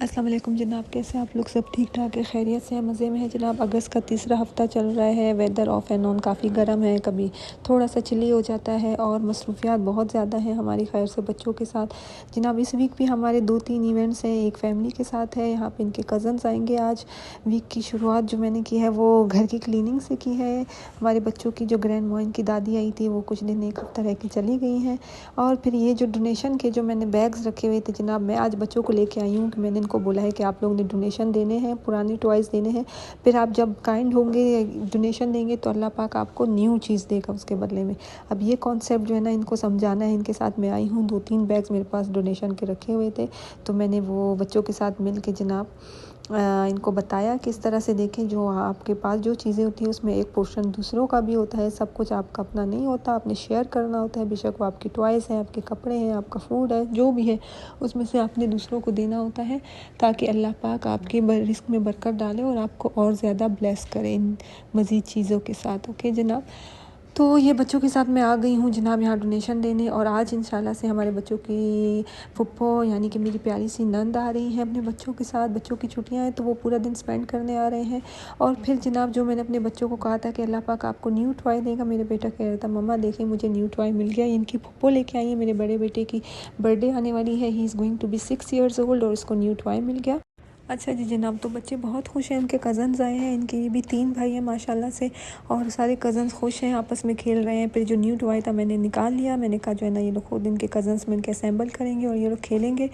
अस्सलाम वालेकुम जनाब, कैसे आप लोग? सब ठीक ठाक है, खैरियत से हैं, मज़े में है जनाब। अगस्त का तीसरा हफ़्ता चल रहा है। वेदर ऑफ एंड ऑन काफ़ी गर्म है, कभी थोड़ा सा चिली हो जाता है और मसरूफियात बहुत ज़्यादा हैं हमारी खैर से बच्चों के साथ जनाब। इस वीक भी हमारे 2-3 इवेंट्स हैं। एक फ़ैमिली के साथ है, यहाँ पे इनके कज़न्स आएंगे। आज वीक की शुरुआत जो मैंने की है वो घर की क्लीनिंग से की है। हमारे बच्चों की जो ग्रैंड मॉम इनकी दादी आई थी वो कुछ दिन एक हफ़्ता रह के चली गई हैं। और फिर ये जो डोनेशन के जो मैंने बैग्स रखे हुए थे जनाब, मैं आज बच्चों को लेके आई हूँ कि मैंने को बोला है कि आप लोगों ने डोनेशन देने हैं, पुरानी टॉयज़ देने हैं। फिर आप जब काइंड होंगे डोनेशन देंगे तो अल्लाह पाक आपको न्यू चीज़ देगा उसके बदले में। अब ये कॉन्सेप्ट जो है ना इनको समझाना है। इनके साथ मैं आई हूँ, 2-3 बैग्स मेरे पास डोनेशन के रखे हुए थे, तो मैंने वो बच्चों के साथ मिल के जनाब इनको बताया किस तरह से देखें जो आपके पास जो चीज़ें होती हैं उसमें एक पोर्शन दूसरों का भी होता है। सब कुछ आपका अपना नहीं होता, आपने शेयर करना होता है। बेशक वो आपकी टॉयज़ हैं, आपके कपड़े हैं, आपका फूड है, जो भी है उसमें से आपने दूसरों को देना होता है ताकि अल्लाह पाक आपके रिस्क में बरकत डाले और आपको और ज़्यादा ब्लेस करें इन मज़ीद चीज़ों के साथ। ओके जनाब, तो ये बच्चों के साथ मैं आ गई हूँ जनाब यहाँ डोनेशन देने। और आज इंशाल्लाह से हमारे बच्चों की फुप्पो यानी कि मेरी प्यारी सी नंद आ रही हैं अपने बच्चों के साथ। बच्चों की छुट्टियाँ हैं तो वो पूरा दिन स्पेंड करने आ रहे हैं। और फिर जनाब जो मैंने अपने बच्चों को कहा था कि अल्लाह पाक आपको न्यू टॉय देगा, मेरे बेटा कह रहा था मम्मा देखें मुझे न्यू टॉय मिल गया। इनकी फुप्पो लेके आई है, मेरे बड़े बेटे की बर्थडे आने वाली है, he is going to be 6 years old और उसको न्यू टॉय मिल गया। अच्छा जी जनाब, तो बच्चे बहुत खुश हैं, उनके कज़न्स आए हैं। इनके ये भी 3 भाई हैं माशाल्लाह से, और सारे कज़न्स खुश हैं, आपस में खेल रहे हैं। फिर जो न्यू टॉय था मैंने निकाल लिया, मैंने कहा जो है ना ये लोग खुद इनके कज़न्स मिलकर असेंबल करेंगे और ये लोग खेलेंगे।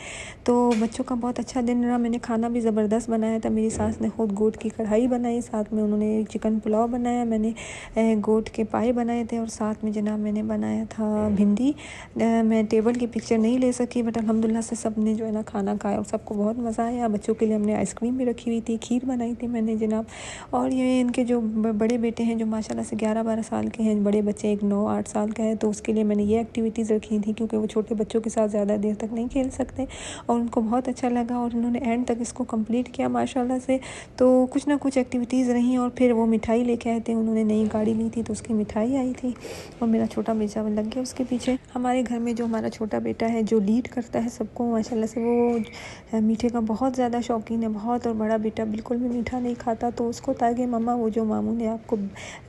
तो बच्चों का बहुत अच्छा दिन रहा। मैंने खाना भी ज़बरदस्त बनाया था, मेरी सास ने खुद गोट की कढ़ाई बनाई, साथ में उन्होंने चिकन पुलाव बनाया, मैंने गोट के पाए बनाए थे और साथ में जनाब मैंने बनाया था भिंडी। मैं टेबल की पिक्चर नहीं ले सकी बट अल्हम्दुलिल्लाह से सब ने जो है ना खाना खाया और सबको बहुत मज़ा आया। बच्चों के लिए हमने आइसक्रीम भी रखी हुई थी, खीर बनाई थी मैंने जनाब। और ये इनके जो बड़े बेटे हैं जो माशाल्लाह से 11-12 साल के हैं, बड़े बच्चे एक 9-8 साल का है, तो उसके लिए मैंने ये एक्टिविटीज़ रखी थी क्योंकि वो छोटे बच्चों के साथ ज़्यादा देर तक नहीं खेल सकते और उनको बहुत अच्छा लगा और उन्होंने एंड तक इसको कंप्लीट किया माशाल्लाह से। तो कुछ ना कुछ एक्टिविटीज़ रहीं और फिर वो मिठाई लेके आए थे, उन्होंने नई गाड़ी ली थी तो उसकी मिठाई आई थी और मेरा छोटा बेटा लग गया उसके पीछे। हमारे घर में जो हमारा छोटा बेटा है जो लीड करता है सबको माशाल्लाह से, वो मीठे का बहुत ज़्यादा शौकीन है, बहुत। और बड़ा बेटा बिल्कुल भी मीठा नहीं खाता, तो उसको था कि मम्मा वो जो मामू ने आपको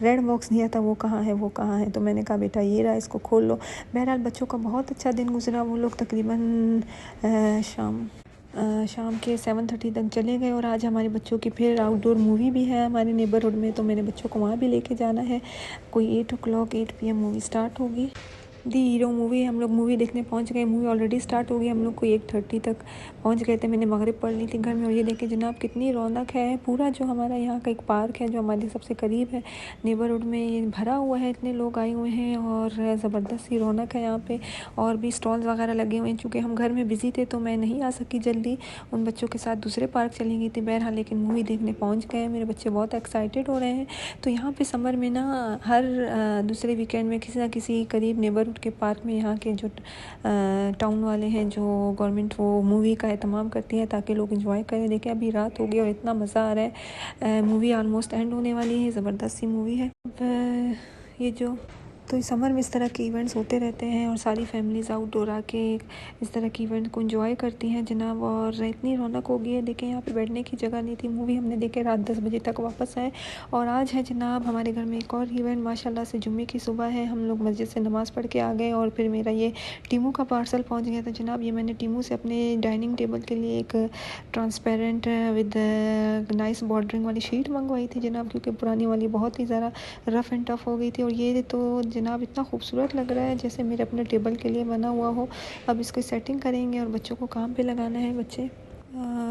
रेड बॉक्स दिया था वो कहाँ है, वो कहाँ है। तो मैंने कहा बेटा ये रहा, इसको खोल लो। बहरहाल बच्चों का बहुत अच्छा दिन गुजरा। वो लोग तकरीबन शाम के 7:30 तक चले गए और आज हमारे बच्चों की फिर आउटडोर मूवी भी है हमारे नेबरहुड में, तो मैंने बच्चों को वहाँ भी लेके जाना है। कोई 8 PM मूवी स्टार्ट होगी। दी हीरो मूवी, हम लोग मूवी देखने पहुंच गए। मूवी ऑलरेडी स्टार्ट हो गई, हम लोग को 1:30 तक पहुंच गए थे। मैंने मगरिब पढ़ ली थी घर में। और ये देखे जनाब कितनी रौनक है। पूरा जो हमारा यहाँ का एक पार्क है जो हमारे सबसे करीब है नेबरहुड में, ये भरा हुआ है, इतने लोग आए हुए हैं और ज़बरदस्त सी रौनक है यहाँ पे। और भी स्टॉल्स वगैरह लगे हुए हैं। चूँकि हम घर में बिज़ी थे तो मैं नहीं आ सकी जल्दी, उन बच्चों के साथ दूसरे पार्क चली गई थी बहरहाल, लेकिन मूवी देखने पहुँच गए। मेरे बच्चे बहुत एक्साइटेड हो रहे हैं। तो यहाँ पे समर में ना हर दूसरे वीकेंड में किसी ना किसी करीब नेबरहुड के पार्क में यहाँ के जो टाउन वाले हैं, जो गवर्नमेंट, वो मूवी का एहतमाम करती है ताकि लोग एंजॉय करें। देखें अभी रात हो गई और इतना मज़ा आ रहा है। मूवी ऑलमोस्ट एंड होने वाली है, ज़बरदस्त सी मूवी है। ये जो तो इस समर में इस तरह के इवेंट्स होते रहते हैं और सारी फैमिलीज़ आउटडोर आके इस तरह के इवेंट को एंजॉय करती हैं जनाब। और इतनी रौनक हो गई है, देखें यहाँ पे बैठने की जगह नहीं थी। मूवी हमने देखे रात 10 बजे तक वापस आए। और आज है जनाब हमारे घर में एक और इवेंट माशाल्लाह से, जुम्मे की सुबह है, हम लोग मस्जिद से नमाज़ पढ़ के आ गए और फिर मेरा ये टीमू का पार्सल पहुँच गया था जनाब। ये मैंने टीमू से अपने डाइनिंग टेबल के लिए एक ट्रांसपेरेंट विद नाइस बॉर्डरिंग वाली शीट मंगवाई थी जनाब, क्योंकि पुरानी वाली बहुत ही ज़रा रफ़ एंड टफ़ हो गई थी। और ये तो जनाब इतना खूबसूरत लग रहा है जैसे मेरे अपने टेबल के लिए बना हुआ हो। अब इसकी सेटिंग करेंगे और बच्चों को काम पे लगाना है।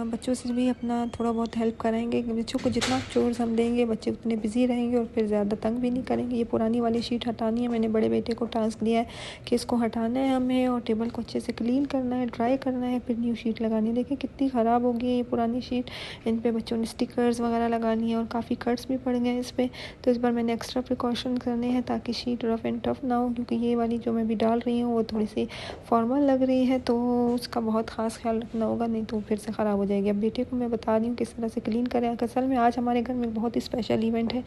बच्चों से भी अपना थोड़ा बहुत हेल्प कराएंगे। बच्चों को जितना चोर्स हम देंगे बच्चे उतने बिजी रहेंगे और फिर ज़्यादा तंग भी नहीं करेंगे। ये पुरानी वाली शीट हटानी है, मैंने बड़े बेटे को टास्क दिया है कि इसको हटाना है हमें और टेबल को अच्छे से क्लीन करना है, ड्राई करना है, फिर न्यू शीट लगानी है। देखिए कितनी ख़राब हो गई है ये पुरानी शीट, इन पर बच्चों ने स्टिकर्स वगैरह लगानी है और काफ़ी कट्स भी पड़ गए हैं इस पर। तो इस बार मैंने एक्स्ट्रा प्रिकॉशन करने हैं ताकि शीट रफ़ एंड टफ़ ना हो, क्योंकि ये वाली जो मैं भी डाल रही हूँ वो थोड़ी सी फॉर्मल लग रही है, तो उसका बहुत ख़ास ख्याल रखना होगा, नहीं तो फिर से ख़राब हो जाएगी। अब बेटे को मैं बता रही हूँ किस तरह से क्लीन करें। असल में आज हमारे घर में बहुत ही स्पेशल इवेंट है।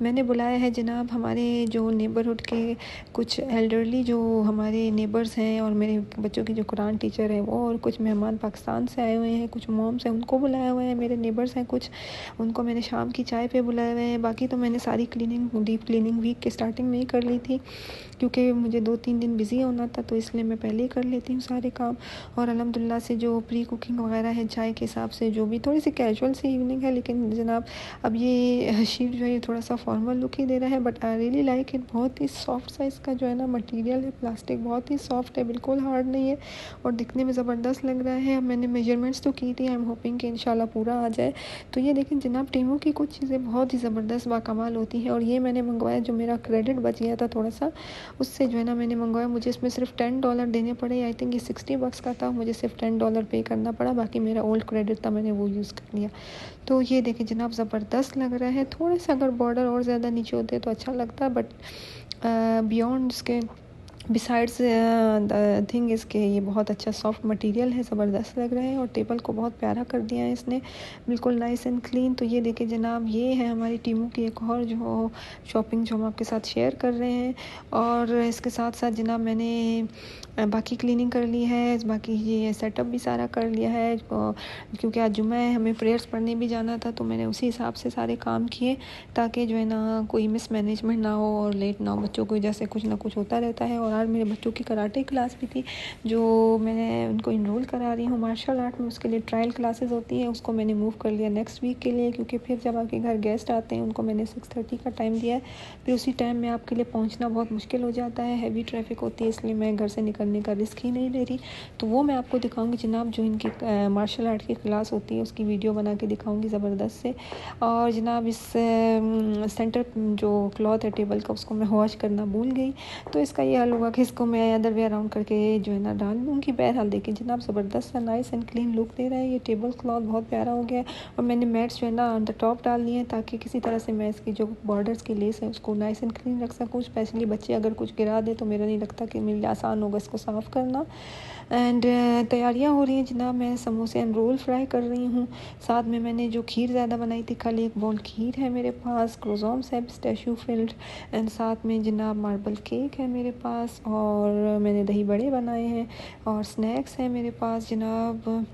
मैंने बुलाया है जनाब हमारे जो नेबरहुड के कुछ एल्डरली जो हमारे नेबर्स हैं और मेरे बच्चों की जो कुरान टीचर है वो, और कुछ मेहमान पाकिस्तान से आए हुए हैं, कुछ मॉम्स हैं उनको बुलाया हुआ है, मेरे नेबर्स हैं कुछ, उनको मैंने शाम की चाय पे बुलाया हुआ है। बाकी तो मैंने सारी क्लीनिंग, डीप क्लीनिंग वीक के स्टार्टिंग में ही कर ली थी, क्योंकि मुझे 2-3 दिन बिज़ी होना था, तो इसलिए मैं पहले ही कर लेती हूँ सारे काम। और अल्हम्दुलिल्लाह से जो प्री कुकिंग वगैरह है चाय के हिसाब से, जो भी थोड़ी सी कैजुअल सी इवनिंग है, लेकिन जनाब अब ये शीट जो है थोड़ा सा फॉर्मल लुक ही दे रहा है, but I really like it. बहुत ही सॉफ्ट सा इसका जो है ना मटेरियल है, प्लास्टिक बहुत ही सॉफ्ट है, बिल्कुल हार्ड नहीं है और दिखने में ज़बरदस्त लग रहा है। अब मैंने मेजरमेंट्स तो की थी, आई एम होपिंग कि इंशाल्लाह पूरा आ जाए। तो ये देखें जनाब, टीमों की कुछ चीज़ें बहुत ही ज़बरदस्त बाकमाल होती हैं, और ये मैंने मंगवाया, जो मेरा क्रेडिट बच गया था थोड़ा सा, उससे जो है ना मैंने मंगवाया। मुझे इसमें सिर्फ $10 देने पड़े, आई थिंक ये $60 का था, मुझे सिर्फ $10 पे करना पड़ा, बाकी मेरा ओल्ड क्रेडिट था, मैंने वो यूज़ कर लिया। तो ये देखिए जनाब, ज़बरदस्त लग रहा है। थोड़े से अगर बॉर्डर और ज़्यादा नीचे होते तो अच्छा लगता, बट बियॉन्ड इसके बिसाइड्स द थिंग इज़ के ये बहुत अच्छा सॉफ्ट मटेरियल है, ज़बरदस्त लग रहा है, और टेबल को बहुत प्यारा कर दिया है इसने, बिल्कुल नाइस एंड क्लीन। तो ये देखिए जनाब, ये है हमारी टीमों की एक और जो शॉपिंग जो हम आपके साथ शेयर कर रहे हैं। और इसके साथ साथ जनाब मैंने बाकी क्लीनिंग कर ली है, बाकी ये सेटअप भी सारा कर लिया है, क्योंकि आज जुम्मा है, हमें प्रेयर्स पढ़ने भी जाना था, तो मैंने उसी हिसाब से सारे काम किए, ताकि जो है ना कोई मिस मैनेजमेंट ना हो और लेट ना हो। बच्चों को जैसे कुछ ना कुछ होता रहता है। और आज मेरे बच्चों की कराटे क्लास भी थी, जो मैंने उनको इनरोल करा रही हूँ मार्शल आर्ट में, उसके लिए ट्रायल क्लासेस होती है, उसको मैंने मूव कर लिया नेक्स्ट वीक के लिए, क्योंकि फिर जब आपके घर गेस्ट आते हैं उनको मैंने 6:30 का टाइम दिया है, फिर उसी टाइम में आपके लिए पहुँचना बहुत मुश्किल हो जाता है, हैवी ट्रैफिक होती है, इसलिए मैं घर से निकलने का रिस्क ही नहीं ले रही। तो वो मैं आपको दिखाऊंगी जनाब, जो इनकी मार्शल आर्ट की क्लास होती है उसकी वीडियो बना के दिखाऊंगी ज़बरदस्त से। और जनाब इस सेंटर जो क्लॉथ है टेबल का, उसको मैं वॉश करना भूल गई, तो इसका ये हाल होगा कि इसको मैं अदर वे अराउंड करके जो है ना डाल दूँगी। बहरहाल देखिए जनाब, ज़बरदस्त सा नाइस एंड क्लीन लुक दे रहा है, ये टेबल क्लॉथ बहुत प्यारा हो गया है। और मैंने मैट्स जो है ना ऑन द टॉप डाल लिए हैं, ताकि किसी तरह से मैं इसकी जो बॉर्डर्स की लेस है उसको नाइस एंड क्लीन रख सकूँ। स्पेशली बच्चे अगर कुछ गिरा दे तो मेरा नहीं लगता कि मेरे लिए आसान होगा इसको साफ़ करना। एंड तैयारियां हो रही हैं जनाब, मैं समोसे एंड रोल फ्राई कर रही हूँ। साथ में मैंने जो खीर ज़्यादा बनाई थी कल, एक बाउल खीर है मेरे पास, क्रोज़ॉन्स है पिस्ताशियो फिल्ड, एंड साथ में जनाब मार्बल केक है मेरे पास, और मैंने दही बड़े बनाए हैं, और स्नैक्स है मेरे पास जनाब।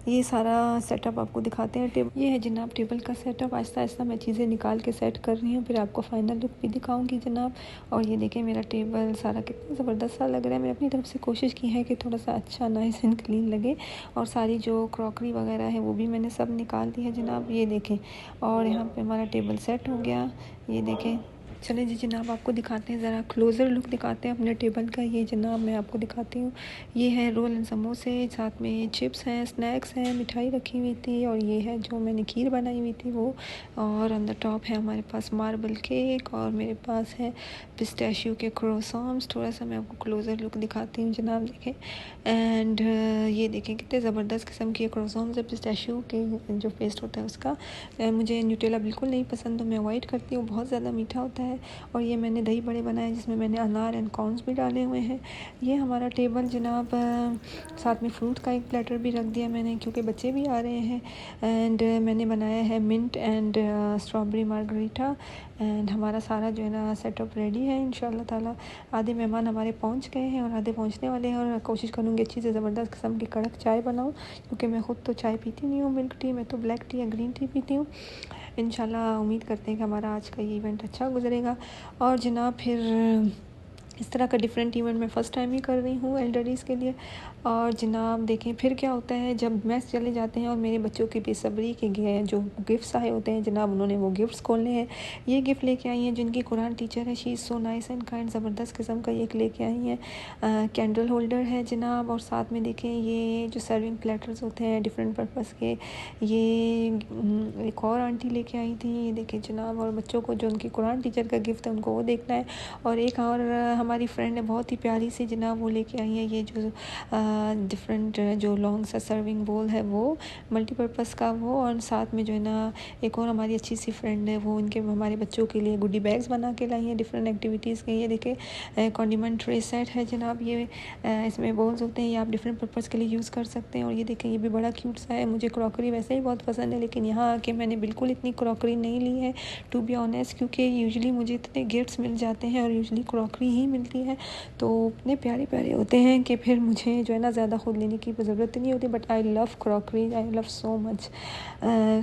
ये सारा सेटअप आपको दिखाते हैं। टेबल ये है जनाब, टेबल का सेटअप। आहिस्ता आहिस्ता मैं चीज़ें निकाल के सेट कर रही हूँ, फिर आपको फाइनल लुक भी दिखाऊंगी जनाब। और ये देखें मेरा टेबल सारा कितना ज़बरदस्त सा लग रहा है। मैंने अपनी तरफ से कोशिश की है कि थोड़ा सा अच्छा नाइस एंड क्लीन लगे, और सारी जो क्रॉकरी वगैरह है वो भी मैंने सब निकाल दी है जनाब, ये देखें। और यहाँ पर हमारा टेबल सेट हो गया, ये देखें। चलें जी जनाब, आपको दिखाते हैं, ज़रा क्लोज़र लुक दिखाते हैं अपने टेबल का। ये जनाब मैं आपको दिखाती हूँ, ये है रोल एंड समोसे, साथ में चिप्स हैं, स्नैक्स हैं, मिठाई रखी हुई थी, और ये है जो मैंने खीर बनाई हुई थी वो। और ऑन द टॉप है हमारे पास मार्बल केक, और मेरे पास है पिस्ताशियो के क्रोसॉन्स। थोड़ा सा मैं आपको क्लोज़र लुक दिखाती हूँ जनाब, देखें। एंड ये देखें कितने ज़बरदस्त किस्म के क्रोसॉन्स है, पिस्ताशियो के जो पेस्ट होता है उसका। मुझे न्यूटेला बिल्कुल नहीं पसंद, तो मैं अवॉइड करती हूँ, बहुत ज़्यादा मीठा होता है। और ये मैंने दही बड़े बनाए, जिसमें मैंने अनार एंड कॉर्न्स भी डाले हुए हैं। ये हमारा टेबल जनाब, साथ में फ्रूट का एक प्लेटर भी रख दिया मैंने, क्योंकि बच्चे भी आ रहे हैं। एंड मैंने बनाया है mint and strawberry margarita. And हमारा सारा जो है ना सेटअप रेडी है इंशाल्लाह ताला। आधे मेहमान हमारे पहुंच गए हैं और आधे पहुंचने वाले हैं, और कोशिश करूँगी अच्छी से ज़बरदस्त किस्म की कड़क चाय बनाऊँ, क्योंकि मैं ख़ुद तो चाय पीती नहीं हूँ मिल्क टी, मैं तो ब्लैक टी या ग्रीन टी पीती हूँ। इंशाल्लाह उम्मीद करते हैं कि हमारा आज का ये इवेंट अच्छा गुजरेगा। और जनाब फिर इस तरह का डिफरेंट इवेंट मैं फ़र्स्ट टाइम ही कर रही हूँ एल्डरीज़ के लिए। और जनाब देखें फिर क्या होता है जब मैस चले जाते हैं, और मेरे बच्चों की बेसब्री के जो गिफ्ट्स आए होते हैं जनाब, उन्होंने वो गिफ्ट्स खोलने हैं। ये गिफ्ट लेके आई हैं, जिनकी कुरान टीचर है, she is so nice and kind, ज़बरदस्त किस्म का एक लेके आई हैं। कैंडल होल्डर है जनाब, और साथ में देखें ये जो सर्विंग प्लेटर्स होते हैं डिफरेंट पर्पज़ के, ये एक और आंटी लेके आई थी, ये देखें जनाब। और बच्चों को जो उनकी कुरान टीचर का गिफ्ट है उनको वो देखना है। और एक और हमारे हमारी फ्रेंड है बहुत ही प्यारी सी जनाब वो लेके आई है ये जो डिफरेंट जो लॉन्ग सा सर्विंग बोल है वो मल्टीपर्पज़ का वो, और साथ में जो है ना एक और हमारी अच्छी सी फ्रेंड है वो उनके हमारे बच्चों के लिए गुडी बैग्स बना के लाई हैं डिफरेंट एक्टिविटीज़ के। ये देखिए कॉन्डिमेंट ट्रे सेट है जनाब, ये इसमें बोल्स होते हैं, ये आप डिफरेंट पर्पज़ के लिए यूज़ कर सकते हैं। और ये देखें ये भी बड़ा क्यूट सा है। मुझे क्रॉकरी वैसे ही बहुत पसंद है, लेकिन यहाँ आके मैंने बिल्कुल इतनी क्रॉकरी नहीं ली है टू बी ऑनेस्ट, क्योंकि यूजुअली मुझे इतने गिफ्ट्स मिल जाते हैं और यूजुअली क्रॉकरी ही मिलती है, तो इतने प्यारे प्यारे होते हैं कि फिर मुझे जो है ना ज़्यादा खुद लेने की ज़रूरत नहीं होती। But I love crockery, I love so much.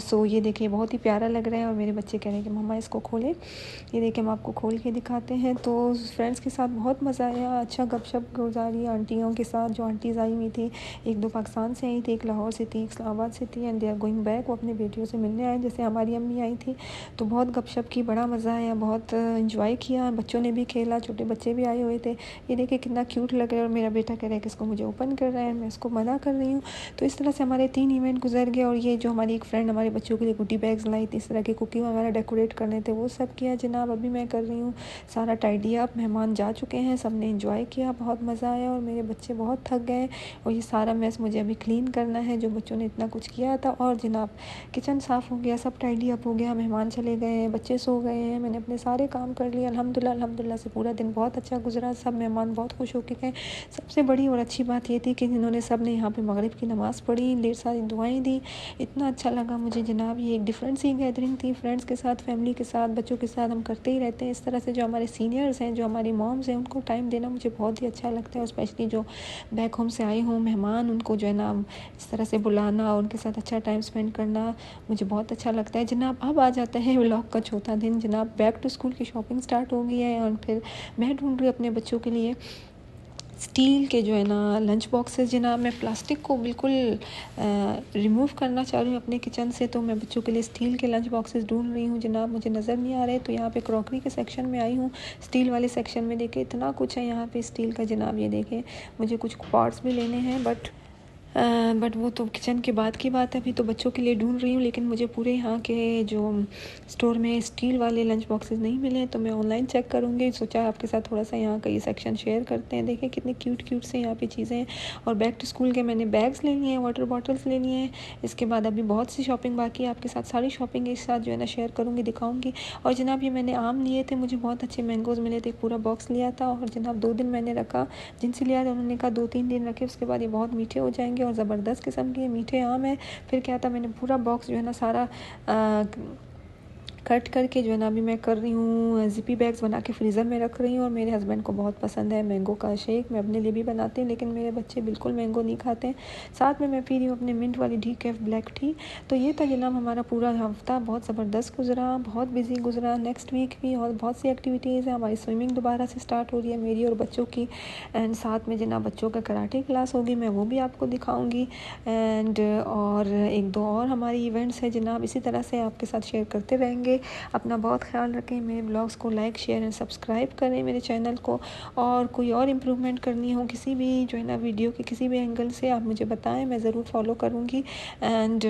So ये देखिए बहुत ही प्यारा लग रहा है और मेरे बच्चे कह रहे हैं कि मम्मा इसको खोलें। ये देखिए हम आपको खोल के दिखाते हैं। तो फ्रेंड्स के साथ बहुत मज़ा आया, अच्छा गपशप गुजारी आंटियों के साथ, जो आंटीज़ आई हुई थी, एक दो पाकिस्तान से आई थी, एक लाहौर से थी, एक इस्लामाबाद से थी, and they are going back. वो अपनी बेटियों से मिलने आए जैसे हमारी अम्मी आई थी। तो बहुत गपशप की, बड़ा मज़ा आया, बहुत इंजॉय किया, बच्चों ने भी खेला, छोटे बच्चे भी आए हुए थे। ये देखिए कितना क्यूट लग रहा है और मेरा बेटा कह रहा है कि इसको मुझे ओपन कर रहा है, मैं इसको मना कर रही हूँ। तो इस तरह से हमारे 3 इवेंट गुजर गए। और ये जो हमारी एक फ्रेंड हमारे बच्चों के लिए गुडी बैग्स लाई थी, इस तरह की कुकिंग वगैरह डेकोरेट करने थे, वो सब किया जनाब। अभी मैं कर रही हूँ सारा टाइडी अप, मेहमान जा चुके हैं, सब ने एंजॉय किया, बहुत मज़ा आया और मेरे बच्चे बहुत थक गए। और ये सारा मैस मुझे अभी क्लीन करना है जो बच्चों ने इतना कुछ किया था। और जनाब किचन साफ़ हो गया, सब टाइडी अप हो गया, मेहमान चले गए हैं, बच्चे सो गए हैं, मैंने अपने सारे काम कर लिए अल्हम्दुलिल्लाह। अल्हम्दुलिल्लाह से पूरा दिन बहुत अच्छा गुजरा, सब मेहमान बहुत खुश होके गए। सबसे बड़ी और अच्छी बात ये थी कि जिन्होंने सब ने यहाँ पे मगरिब की नमाज़ पढ़ी, ढेर सारी दुआएं दी, इतना अच्छा लगा मुझे जनाब। ये एक डिफरेंट सी गैदरिंग थी, फ्रेंड्स के साथ, फैमिली के साथ, बच्चों के साथ हम करते ही रहते हैं इस तरह से। जो हमारे सीनियर्स हैं, जो हमारी मॉम्स हैं, उनको टाइम देना मुझे बहुत ही अच्छा लगता है, और स्पेशली जो बैक होम से आए हों मेहमान, उनको जो है ना इस तरह से बुलाना और उनके साथ अच्छा टाइम स्पेंड करना मुझे बहुत अच्छा लगता है जनाब। अब आ जाता है व्लॉग का चौथा दिन जनाब, बैक टू स्कूल की शॉपिंग स्टार्ट हो गई है और फिर मैं ढूंढ रही हूँ अपने बच्चों के लिए स्टील के जो है ना लंच बॉक्सेस जनाब। मैं प्लास्टिक को बिल्कुल रिमूव करना चाह रही हूँ अपने किचन से, तो मैं बच्चों के लिए स्टील के लंच बॉक्सेस ढूंढ रही हूँ जनाब, मुझे नज़र नहीं आ रहे। तो यहाँ पे क्रॉकरी के सेक्शन में आई हूँ, स्टील वाले सेक्शन में देखे इतना कुछ है यहाँ पे स्टील का जनाब। ये देखें मुझे कुछ पॉट्स भी लेने हैं, बट वो तो किचन के बाद की बात है, अभी तो बच्चों के लिए ढूंढ रही हूँ। लेकिन मुझे पूरे यहाँ के जो स्टोर में स्टील वाले लंच बॉक्सेस नहीं मिले, तो मैं ऑनलाइन चेक करूँगी। सोचा आपके साथ थोड़ा सा यहाँ का ये सेक्शन शेयर करते हैं। देखें कितने क्यूट क्यूट से यहाँ पे चीज़ें हैं। और बैक टू स्कूल के मैंने बैग्स ले लिए हैं, वाटर बॉटल्स ले लिए हैं। इसके बाद अभी बहुत सी शॉपिंग बाकी है, आपके साथ सारी शॉपिंग एक साथ जो है ना शेयर करूँगी, दिखाऊँगी। और जनाब ये मैंने आम लिए थे, मुझे बहुत अच्छे मैंगोज़ मिले थे, एक पूरा बॉक्स लिया था। और जनाब 2 दिन मैंने रखा, जिनसे लिया था उन्होंने कहा 2-3 दिन रखे, उसके बाद ये बहुत मीठे हो जाएंगे और ज़बरदस्त किस्म के मीठे आम है। फिर क्या था, मैंने पूरा बॉक्स जो है ना सारा कट करके जो है ना अभी मैं कर रही हूँ ज़िपी बैग्स बना के फ्रीज़र में रख रही हूँ। और मेरे हस्बैंड को बहुत पसंद है मैंगो का शेक, मैं अपने लिए भी बनाती हूँ, लेकिन मेरे बच्चे बिल्कुल मैंगो नहीं खाते हैं। साथ में मैं पी रही हूँ अपने मिंट वाली डीकैफ ब्लैक टी। तो ये था जनाब हमारा पूरा हफ्ता, बहुत ज़बरदस्त गुजरा, बहुत बिजी गुजरा। नेक्स्ट वीक भी और बहुत सी एक्टिविटीज़ हैं, हमारी स्विमिंग दोबारा से स्टार्ट हो रही है मेरी और बच्चों की, एंड साथ में जनाब बच्चों का कराटे क्लास होगी, मैं वो भी आपको दिखाऊँगी। एंड और एक दो और हमारी इवेंट्स हैं जनाब, इसी तरह से आपके साथ शेयर करते रहेंगे। अपना बहुत ख्याल रखें, मेरे ब्लॉग्स को लाइक शेयर एंड सब्सक्राइब करें मेरे चैनल को। और कोई और इम्प्रूवमेंट करनी हो किसी भी जो है ना वीडियो के किसी भी एंगल से, आप मुझे बताएं, मैं ज़रूर फॉलो करूँगी। एंड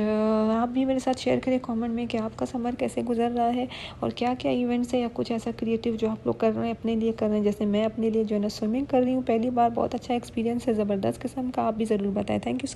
आप भी मेरे साथ शेयर करें कमेंट में कि आपका समर कैसे गुजर रहा है और क्या क्या इवेंट्स है या कुछ ऐसा क्रिएटिव जो आप लोग कर रहे हैं, अपने लिए कर रहे हैं। जैसे मैं अपने लिए जो है ना स्विमिंग कर रही हूँ पहली बार, बहुत अच्छा एक्सपीरियंस है, ज़बरदस्त किस्म का, आप भी ज़रूर बताएं। Thank you.